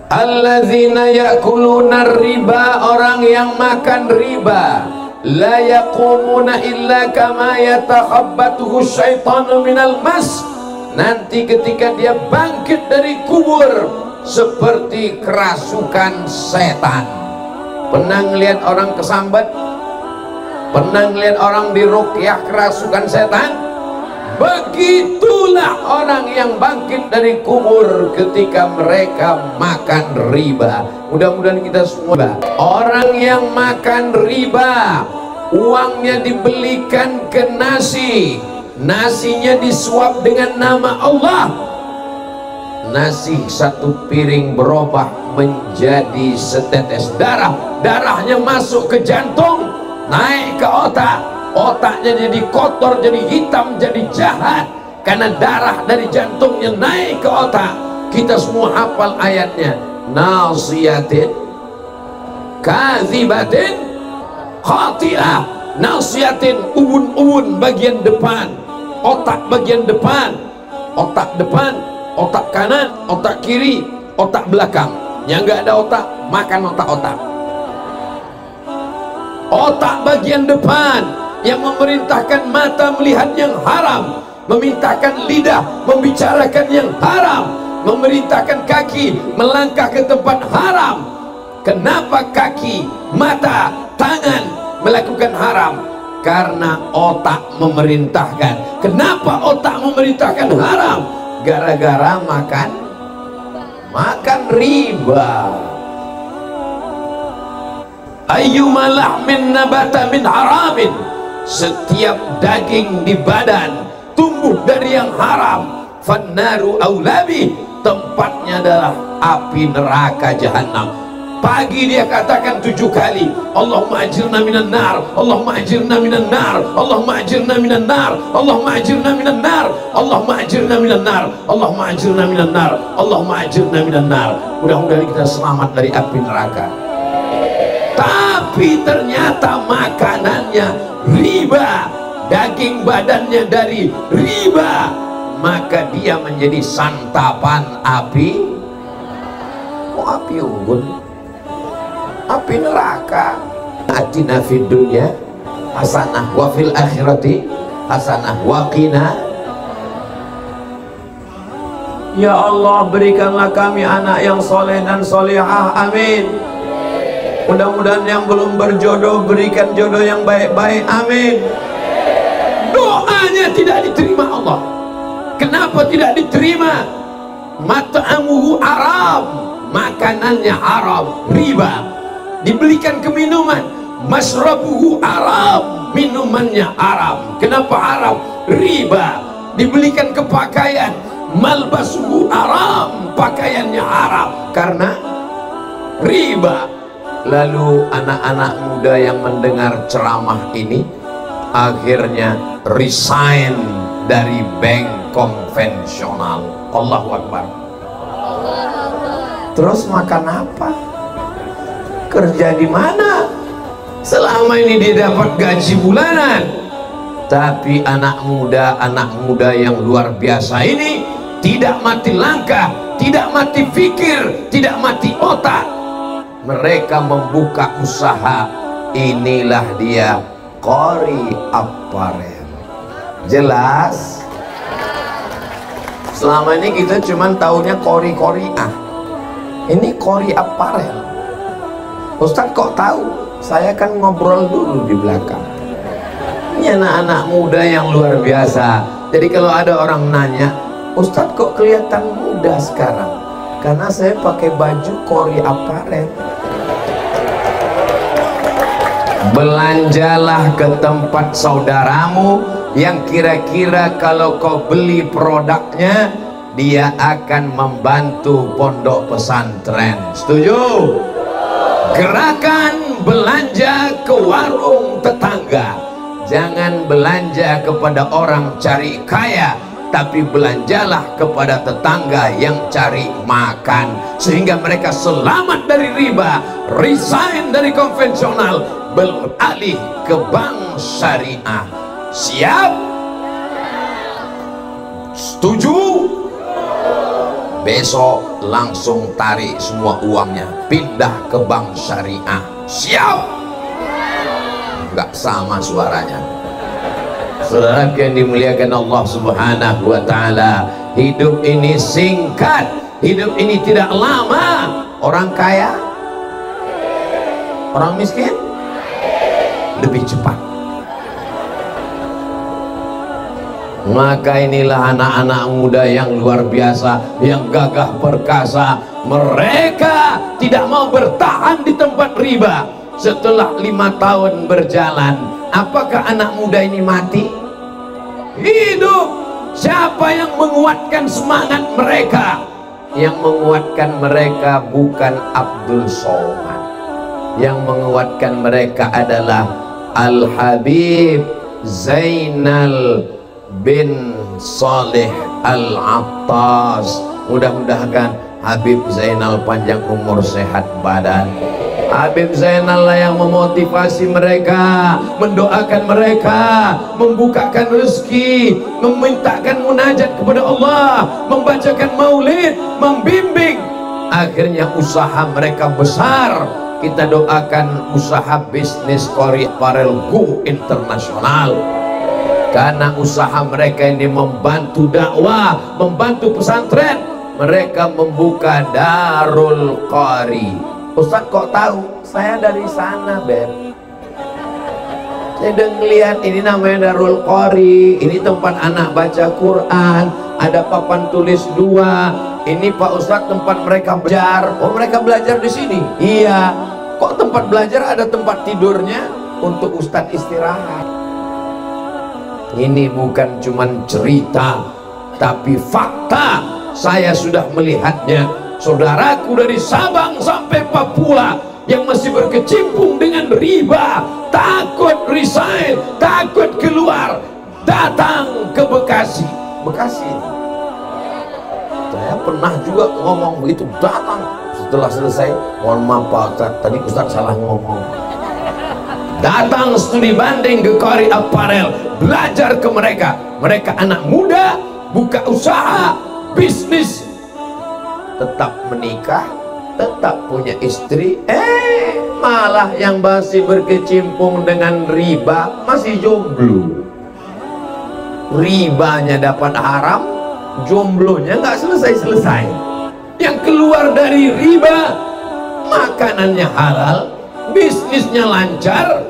Alladzina ya'kuluna riba, orang yang makan riba, la yaqumuna illa kama yatakhabbathu syaitanu minal mas. Nanti ketika dia bangkit dari kubur seperti kerasukan setan. Pernah ngelihat orang kesambat? Pernah ngelihat orang diruqyah kerasukan setan? Begitulah orang yang bangkit dari kubur ketika mereka makan riba. Mudah-mudahan kita semua. Orang yang makan riba, uangnya dibelikan ke nasi, nasinya disuap dengan nama Allah, nasi satu piring berubah menjadi setetes darah, darahnya masuk ke jantung, naik ke otak, otaknya jadi kotor, jadi hitam, jadi jahat karena darah dari jantungnya naik ke otak. Kita semua hafal ayatnya, nasiyatin kadzibatin khati'ah. Nasiyatin, ubun-ubun bagian depan, otak bagian depan, otak depan, otak kanan, otak kiri, otak belakang. Yang nggak ada otak, makan otak-otak. Otak bagian depan yang memerintahkan mata melihat yang haram, memerintahkan lidah membicarakan yang haram, memerintahkan kaki melangkah ke tempat haram. Kenapa kaki, mata, tangan melakukan haram? Karena otak memerintahkan. Kenapa otak memerintahkan haram? Gara-gara makan riba. Ayyuma lahmin nabata min haramin, setiap daging di badan tumbuh dari yang haram, fannaru aulabi, tempatnya adalah api neraka jahanam. Pagi dia katakan 7 kali, Allahumma ajirna minan nar, Allahumma ajirna minan nar, Allahumma ajirna minan nar, Allahumma ajirna minan nar, Allahumma ajirna minan nar, Allahumma ajirna minan nar, Allahumma ajirna minan nar. Mudah-mudahan kita selamat dari api neraka. Tapi ternyata makanannya riba, daging badannya dari riba, maka dia menjadi santapan api. Kok api unggun? Api neraka. Atina fid dunya hasanah wa fil akhirati hasanah wa qina. Ya Allah, berikanlah kami anak yang soleh dan solehah, amin. Mudah-mudahan yang belum berjodoh berikan jodoh yang baik-baik, amin. Doanya tidak diterima Allah. Kenapa tidak diterima? Mat'amuhu haram, makanannya haram, riba. Dibelikan ke minuman, masrabuhu haram, minumannya haram. Kenapa haram? Riba. Dibelikan ke pakaian, malbasuhu haram, pakaiannya haram karena riba. Lalu anak-anak muda yang mendengar ceramah ini akhirnya resign dari bank konvensional. Allahu Akbar. Terus makan apa? Kerja di mana? Selama ini dia dapat gaji bulanan. Tapi anak muda yang luar biasa ini tidak mati langkah, tidak mati pikir, tidak mati otak. Mereka membuka usaha. Inilah dia, Qori Apparel. Jelas? Selama ini kita cuman taunya Qori-Qoriah. Ini Qori Apparel. Ustadz kok tahu? Saya kan ngobrol dulu di belakang. Ini anak-anak muda yang luar biasa. Jadi kalau ada orang nanya, Ustadz kok kelihatan muda sekarang? Karena saya pakai baju Qori Apparel. Belanjalah ke tempat saudaramu yang kira-kira kalau kau beli produknya dia akan membantu pondok pesantren. Setuju? Gerakan belanja ke warung tetangga. Jangan belanja kepada orang cari kaya, tapi belanjalah kepada tetangga yang cari makan, sehingga mereka selamat dari riba, resign dari konvensional, beralih ke bank syariah. Siap? Setuju? Besok langsung tarik semua uangnya, pindah ke bank syariah. Siap? Nggak sama suaranya. Saudara yang dimuliakan Allah Subhanahu wa Ta'ala, hidup ini singkat, hidup ini tidak lama. Orang kaya, orang miskin lebih cepat. Maka inilah anak-anak muda yang luar biasa, yang gagah perkasa. Mereka tidak mau bertahan di tempat riba. Setelah 5 tahun berjalan, apakah anak muda ini mati? Hidup. Siapa yang menguatkan semangat mereka? Yang menguatkan mereka bukan Abdul Somad. Yang menguatkan mereka adalah Al-Habib Zainal bin Saleh Al-Attas. Mudah-mudahan Habib Zainal panjang umur, sehat badan. Habib Zainal lah yang memotivasi mereka, mendoakan mereka, membukakan rezeki, memintakan munajat kepada Allah, membacakan maulid, membimbing. Akhirnya usaha mereka besar. Kita doakan usaha bisnis Qori Apparel Go internasional, karena usaha mereka ini membantu dakwah, membantu pesantren. Mereka membuka Darul Qari. Ustaz kok tahu? Saya dari sana, Beb. Saya udah ngeliat ini namanya Darul Qari. Ini tempat anak baca Quran. Ada papan tulis 2. Ini Pak Ustaz tempat mereka belajar. Oh, mereka belajar di sini? Iya. Kok tempat belajar ada tempat tidurnya untuk Ustaz istirahat? Ini bukan cuman cerita, tapi fakta. Saya sudah melihatnya. Saudaraku dari Sabang sampai Papua yang masih berkecimpung dengan riba, takut resign, takut keluar, datang ke Bekasi. Bekasi, saya pernah juga ngomong begitu, datang. Setelah selesai, mohon maaf Pak Ustaz, tadi Ustaz salah ngomong. Datang studi banding ke Qori Apparel, belajar ke mereka. Mereka anak muda, buka usaha, bisnis, tetap menikah, tetap punya istri, malah yang masih berkecimpung dengan riba masih jomblo. Ribanya dapat haram, jomblonya nggak selesai-selesai. Yang keluar dari riba, makanannya halal, bisnisnya lancar,